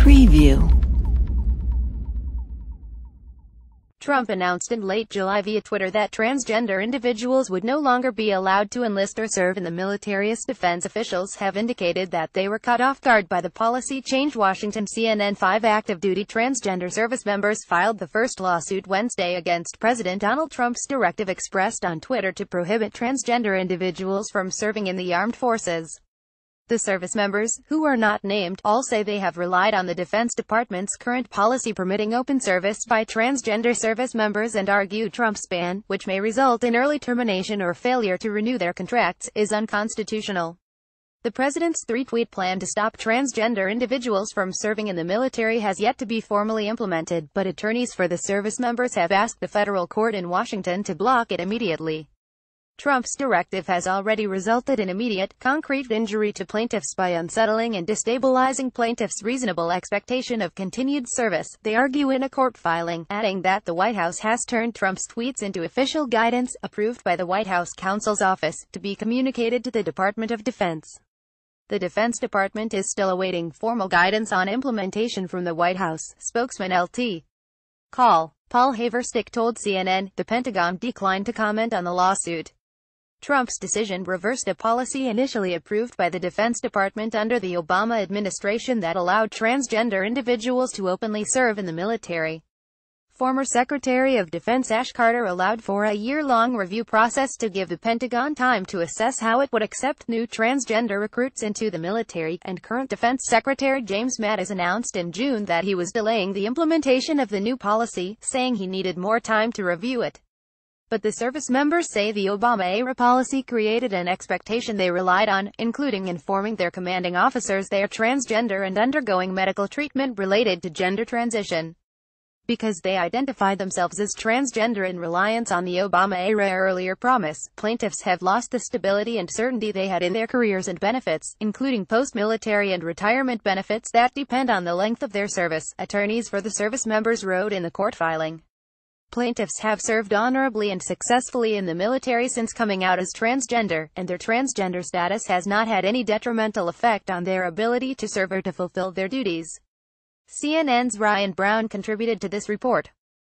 Preview. Trump announced in late July via Twitter that transgender individuals would no longer be allowed to enlist or serve in the military. Defense officials have indicated that they were caught off guard by the policy change. Washington. CNN. 5 active-duty transgender service members filed the first lawsuit Wednesday against President Donald Trump's directive expressed on Twitter to prohibit transgender individuals from serving in the armed forces. The service members, who are not named, all say they have relied on the Defense Department's current policy permitting open service by transgender service members and argue Trump's ban, which may result in early termination or failure to renew their contracts, is unconstitutional. The president's 3-tweet plan to stop transgender individuals from serving in the military has yet to be formally implemented, but attorneys for the service members have asked the federal court in Washington to block it immediately. Trump's directive has already resulted in immediate, concrete injury to plaintiffs by unsettling and destabilizing plaintiffs' reasonable expectation of continued service, they argue in a court filing, adding that the White House has turned Trump's tweets into official guidance, approved by the White House counsel's office, to be communicated to the Department of Defense. The Defense Department is still awaiting formal guidance on implementation from the White House, spokesman Lt. Col. Paul Haverstick told CNN. The Pentagon declined to comment on the lawsuit. Trump's decision reversed a policy initially approved by the Defense Department under the Obama administration that allowed transgender individuals to openly serve in the military. Former Secretary of Defense Ash Carter allowed for a year-long review process to give the Pentagon time to assess how it would accept new transgender recruits into the military, and current Defense Secretary James Mattis announced in June that he was delaying the implementation of the new policy, saying he needed more time to review it. But the service members say the Obama-era policy created an expectation they relied on, including informing their commanding officers they are transgender and undergoing medical treatment related to gender transition. Because they identify themselves as transgender in reliance on the Obama-era earlier promise, plaintiffs have lost the stability and certainty they had in their careers and benefits, including post-military and retirement benefits that depend on the length of their service, attorneys for the service members wrote in the court filing. Plaintiffs have served honorably and successfully in the military since coming out as transgender, and their transgender status has not had any detrimental effect on their ability to serve or to fulfill their duties. CNN's Ryan Brown contributed to this report.